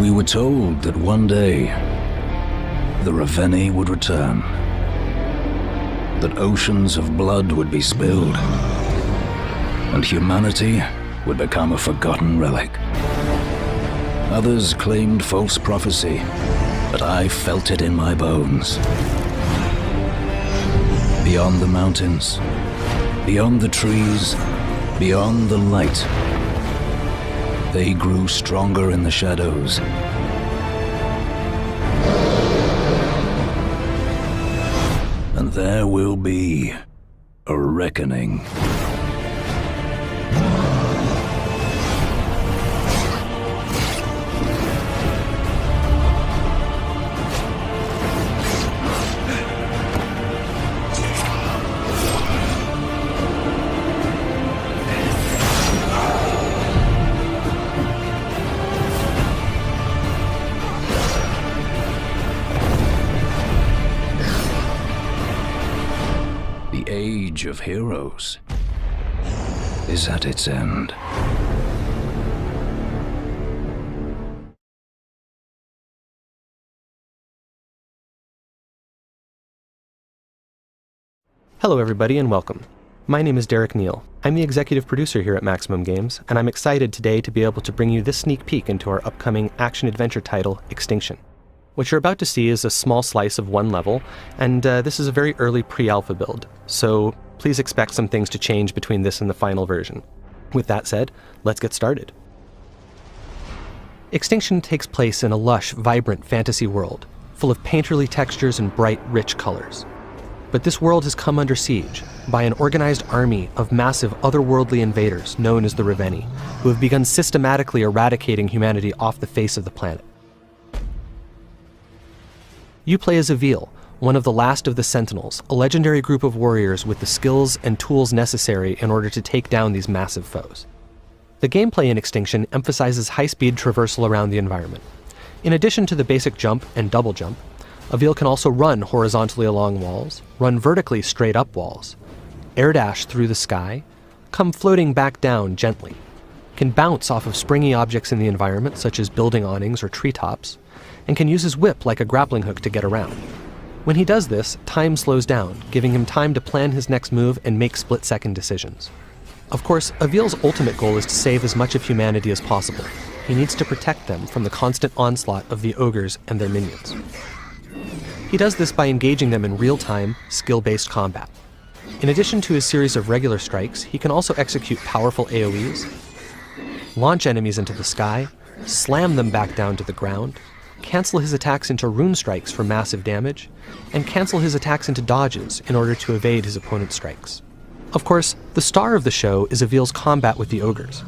We were told that one day the Ravenni would return, that oceans of blood would be spilled, and humanity would become a forgotten relic. Others claimed false prophecy, but I felt it in my bones. Beyond the mountains, beyond the trees, beyond the light, they grew stronger in the shadows. And there will be a reckoning. The age of heroes is at its end. Hello everybody and welcome. My name is Derek Neal. I'm the executive producer here at Maximum Games, and I'm excited today to be able to bring you this sneak peek into our upcoming action-adventure title, Extinction. What you're about to see is a small slice of one level, and this is a very early pre-alpha build, so please expect some things to change between this and the final version. With that said, let's get started. Extinction takes place in a lush, vibrant fantasy world, full of painterly textures and bright, rich colors. But this world has come under siege by an organized army of massive otherworldly invaders known as the Ravenni, who have begun systematically eradicating humanity off the face of the planet. You play as Avil, one of the last of the Sentinels, a legendary group of warriors with the skills and tools necessary in order to take down these massive foes. The gameplay in Extinction emphasizes high-speed traversal around the environment. In addition to the basic jump and double jump, Avil can also run horizontally along walls, run vertically straight up walls, air dash through the sky, come floating back down gently, can bounce off of springy objects in the environment such as building awnings or treetops, and can use his whip like a grappling hook to get around. When he does this, time slows down, giving him time to plan his next move and make split-second decisions. Of course, Avil's ultimate goal is to save as much of humanity as possible. He needs to protect them from the constant onslaught of the ogres and their minions. He does this by engaging them in real-time, skill-based combat. In addition to his series of regular strikes, he can also execute powerful AoEs, launch enemies into the sky, slam them back down to the ground, cancel his attacks into rune strikes for massive damage, and cancel his attacks into dodges in order to evade his opponent's strikes. Of course, the star of the show is Avil's combat with the ogres.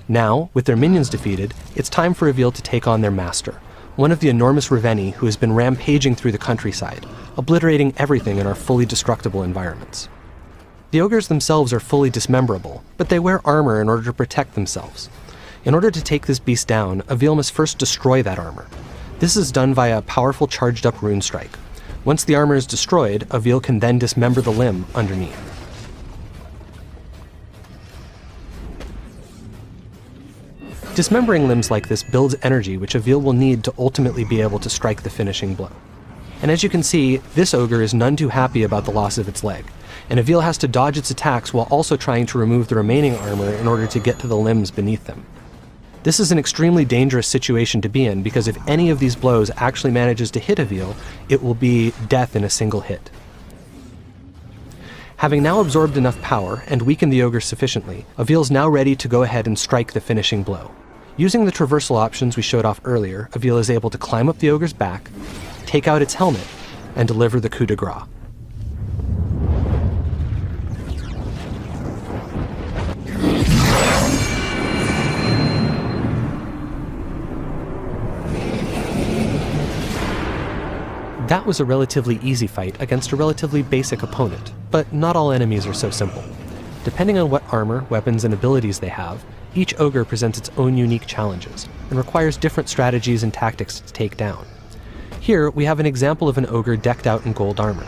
Now, with their minions defeated, it's time for Avil to take on their master, one of the enormous Ravenni who has been rampaging through the countryside, obliterating everything in our fully destructible environments. The ogres themselves are fully dismemberable, but they wear armor in order to protect themselves. In order to take this beast down, Avil must first destroy that armor. This is done via a powerful charged-up rune strike. Once the armor is destroyed, Avil can then dismember the limb underneath. Dismembering limbs like this builds energy which Avil will need to ultimately be able to strike the finishing blow. And as you can see, this ogre is none too happy about the loss of its leg, and Avil has to dodge its attacks while also trying to remove the remaining armor in order to get to the limbs beneath them. This is an extremely dangerous situation to be in because if any of these blows actually manages to hit Avil, it will be death in a single hit. Having now absorbed enough power and weakened the ogre sufficiently, Avil is now ready to go ahead and strike the finishing blow. Using the traversal options we showed off earlier, Avil is able to climb up the ogre's back, take out its helmet, and deliver the coup de grace. That was a relatively easy fight against a relatively basic opponent, but not all enemies are so simple. Depending on what armor, weapons, and abilities they have, each ogre presents its own unique challenges, and requires different strategies and tactics to take down. Here, we have an example of an ogre decked out in gold armor.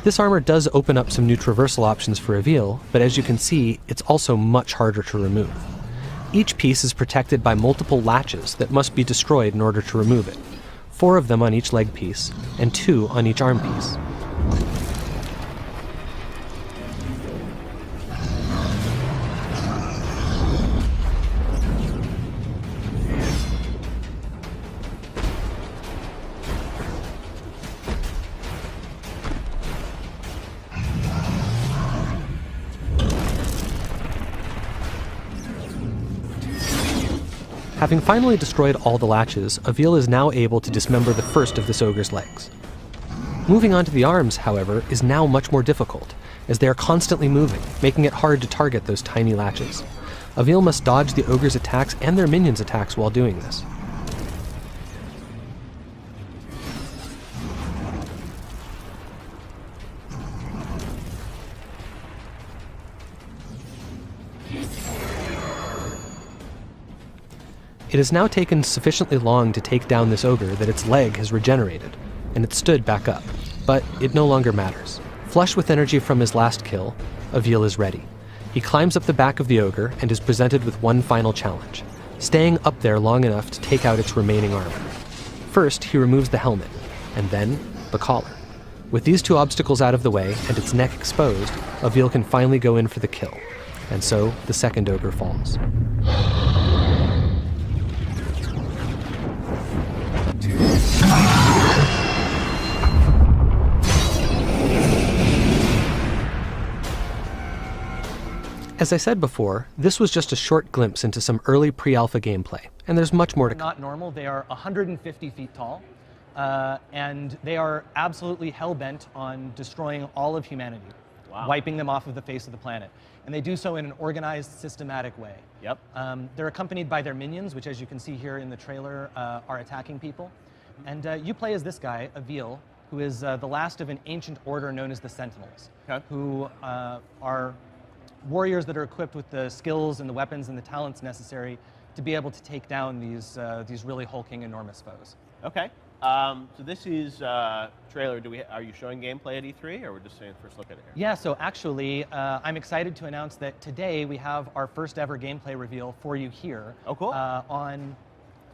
This armor does open up some new traversal options for Avil, but as you can see, it's also much harder to remove. Each piece is protected by multiple latches that must be destroyed in order to remove it. 4 of them on each leg piece, and 2 on each arm piece. Having finally destroyed all the latches, Avil is now able to dismember the first of this ogre's legs. Moving on to the arms, however, is now much more difficult, as they are constantly moving, making it hard to target those tiny latches. Avil must dodge the ogre's attacks and their minions' attacks while doing this. It has now taken sufficiently long to take down this ogre that its leg has regenerated, and it stood back up, but it no longer matters. Flush with energy from his last kill, Avil is ready. He climbs up the back of the ogre and is presented with one final challenge, staying up there long enough to take out its remaining armor. First, he removes the helmet, and then the collar. With these 2 obstacles out of the way and its neck exposed, Avil can finally go in for the kill, and so the second ogre falls. As I said before, this was just a short glimpse into some early pre-alpha gameplay, and there's much more to come. Not normal. They are 150 feet tall, and they are absolutely hell-bent on destroying all of humanity, wiping them off of the face of the planet. And they do so in an organized, systematic way. Yep. They're accompanied by their minions, which, as you can see here in the trailer, are attacking people. And you play as this guy, Avil, who is the last of an ancient order known as the Sentinels, who are warriors that are equipped with the skills and the weapons and the talents necessary to be able to take down these really hulking, enormous foes. Okay. So this is trailer. Are you showing gameplay at E3, or we're just saying first look at it here? Yeah. So actually, I'm excited to announce that today we have our first ever gameplay reveal for you here. Oh, cool. On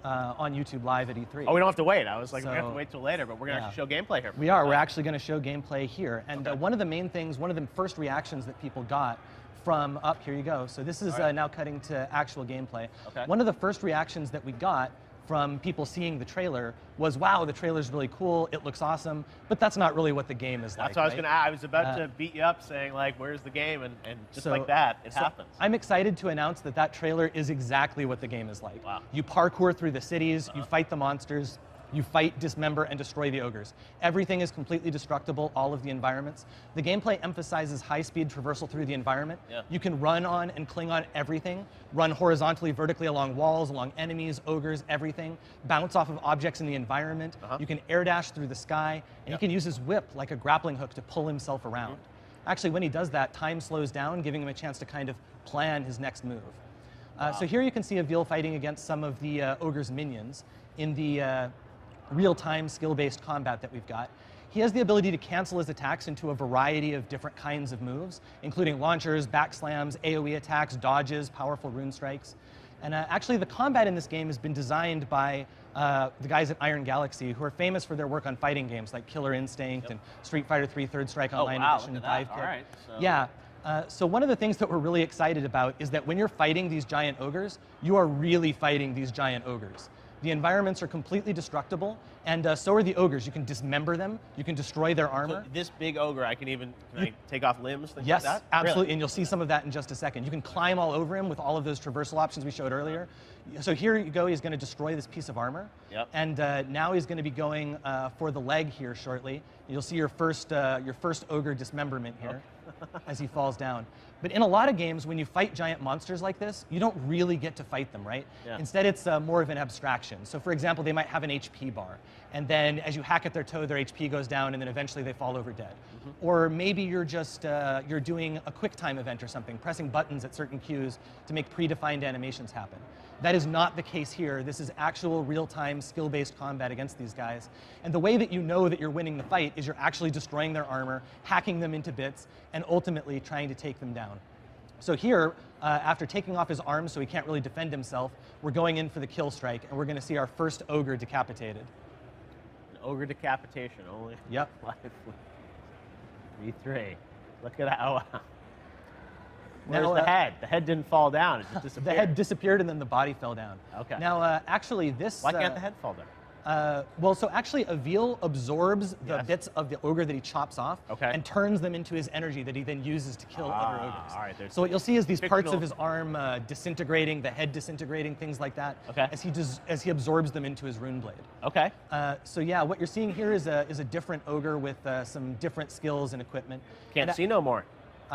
YouTube Live at E3. Oh, we don't have to wait. I was like, we have to wait till later, but we're going to actually show gameplay here. We are. We're actually going to show gameplay here. And one of the main things, one of the first reactions that people got from, here you go. So this is now cutting to actual gameplay. Okay. One of the first reactions that we got from people seeing the trailer was, wow, the trailer's really cool, it looks awesome, but that's not really what the game is like. That's what I was going to ask. I was about to beat you up saying, like, where's the game? And just like that, it happens. I'm excited to announce that that trailer is exactly what the game is like. Wow. You parkour through the cities, you fight the monsters, you fight, dismember, and destroy the ogres. Everything is completely destructible, all of the environments. The gameplay emphasizes high-speed traversal through the environment. Yeah. You can run on and cling on everything, run horizontally, vertically along walls, along enemies, ogres, everything, bounce off of objects in the environment. You can air dash through the sky, and he can use his whip like a grappling hook to pull himself around. Actually, when he does that, time slows down, giving him a chance to kind of plan his next move. So here you can see Avil fighting against some of the ogre's minions in the real-time skill-based combat that we've got. He has the ability to cancel his attacks into a variety of different kinds of moves, including launchers, backslams, AoE attacks, dodges, powerful rune strikes. And actually the combat in this game has been designed by the guys at Iron Galaxy, who are famous for their work on fighting games like Killer Instinct and Street Fighter III Third Strike Online Edition, Dive Kick. Right, so. Yeah. So one of the things that we're really excited about is that when you're fighting these giant ogres, you are really fighting these giant ogres. The environments are completely destructible, and so are the ogres. You can dismember them, you can destroy their armor. So this big ogre, I can I take off limbs, things yes, like that? absolutely, Really? and you'll see some of that in just a second. You can climb all over him with all of those traversal options we showed earlier. So here you go, he's going to destroy this piece of armor. Yep. And now he's going to be going for the leg here shortly. You'll see your first ogre dismemberment here as he falls down. But in a lot of games, when you fight giant monsters like this, you don't really get to fight them, right? Yeah. Instead, it's more of an abstraction. So for example, they might have an HP bar, and then as you hack at their toe, their HP goes down, and then eventually they fall over dead. Or maybe you're just you're doing a quick time event or something, pressing buttons at certain cues to make predefined animations happen. That is not the case here. This is actual real-time skill-based combat against these guys. And the way that you know that you're winning the fight is you're actually destroying their armor, hacking them into bits, and ultimately trying to take them down. So here, after taking off his arms so he can't really defend himself, we're going in for the kill strike, and we're going to see our first ogre decapitated. An ogre decapitation, only. Yep. 3-3. Look at that. Oh, wow. Where's Now, the head? The head didn't fall down. It just disappeared. The head disappeared, and then the body fell down. Okay. Now, actually, this... Why can't the head fall down? Well, so actually, a veal absorbs the bits of the ogre that he chops off and turns them into his energy that he then uses to kill other ogres. All right, so what you'll see is these parts of his arm disintegrating, the head disintegrating, things like that, as he absorbs them into his rune blade. Okay. So yeah, what you're seeing here is a different ogre with some different skills and equipment. Can't see no more.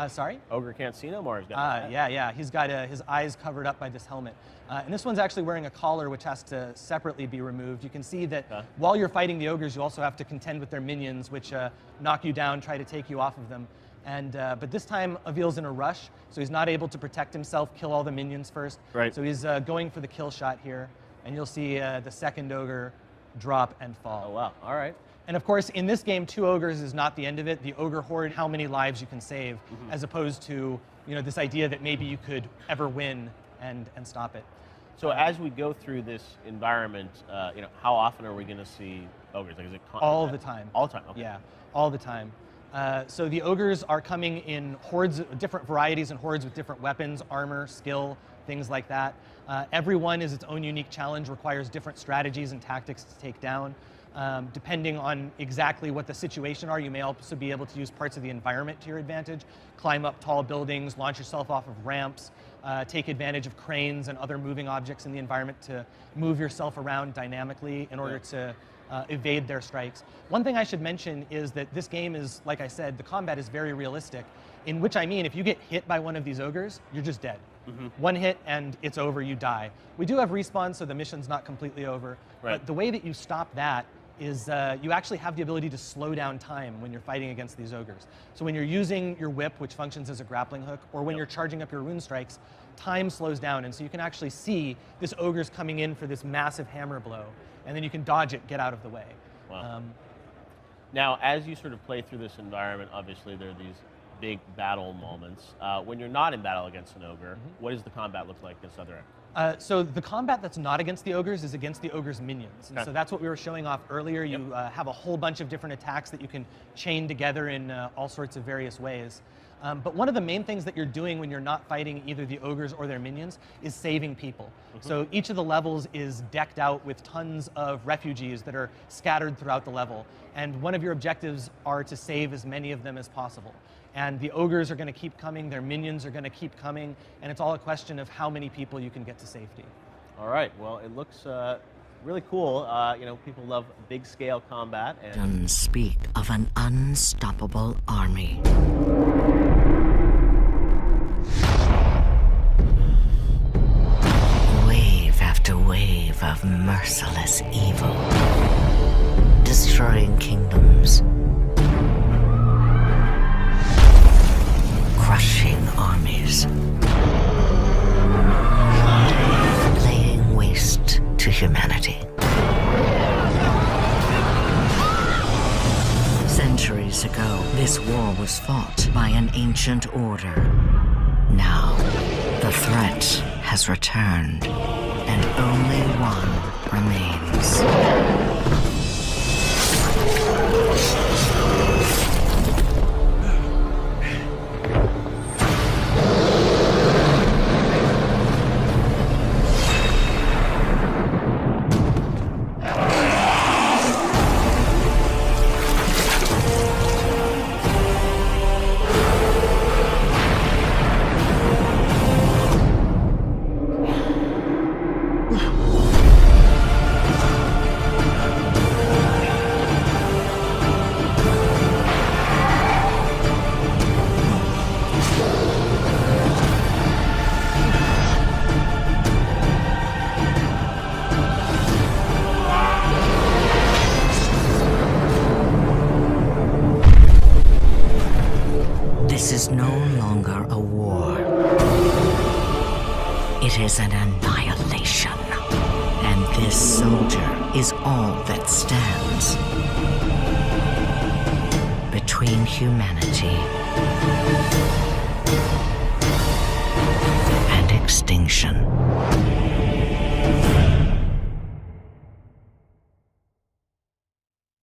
Sorry? Ogre can't see no more. Yeah. He's got his eyes covered up by this helmet. And this one's actually wearing a collar, which has to separately be removed. You can see that while you're fighting the ogres, you also have to contend with their minions, which knock you down, try to take you off of them. And but this time, Avil's in a rush, so he's not able to protect himself, kill all the minions first. Right. So he's going for the kill shot here. And you'll see the second ogre drop and fall. Oh, wow. All right. And of course, in this game, 2 ogres is not the end of it. The ogre horde, how many lives you can save, as opposed to this idea that maybe you could ever win and stop it. So as we go through this environment, how often are we going to see ogres? Like, is it all the time? All the time. Okay. Yeah, all the time. So the ogres are coming in hordes, different varieties and hordes with different weapons, armor, skill, things like that. Every one is its own unique challenge, requires different strategies and tactics to take down. Depending on exactly what the situation are, you may also be able to use parts of the environment to your advantage, climb up tall buildings, launch yourself off of ramps, take advantage of cranes and other moving objects in the environment to move yourself around dynamically in order to evade their strikes. One thing I should mention is that this game is, like I said, the combat is very realistic, in which I mean if you get hit by one of these ogres, you're just dead. One hit and it's over, you die. We do have respawn, so the mission's not completely over, but the way that you stop that is you actually have the ability to slow down time when you're fighting against these ogres. So when you're using your whip, which functions as a grappling hook, or when you're charging up your rune strikes, time slows down, and so you can actually see this ogre's coming in for this massive hammer blow, and then you can dodge it, get out of the way. Wow. Now, as you sort of play through this environment, obviously there are these big battle moments. When you're not in battle against an ogre, what does the combat look like against other ogres? So the combat that's not against the ogres is against the ogres' minions. And so that's what we were showing off earlier. You have a whole bunch of different attacks that you can chain together in all sorts of various ways. But one of the main things that you're doing when you're not fighting either the ogres or their minions is saving people. So each of the levels is decked out with tons of refugees that are scattered throughout the level. And one of your objectives are to save as many of them as possible. And the ogres are going to keep coming, their minions are going to keep coming, and it's all a question of how many people you can get to safety. All right, well, it looks really cool. People love big-scale combat. And speak of an unstoppable army. Wave after wave of merciless evil, destroying kingdoms, crushing armies, laying waste to humanity. Centuries ago, this war was fought by an ancient order. Now, the threat has returned, and only one remains. This is no longer a war. It is an annihilation. And this soldier is all that stands between humanity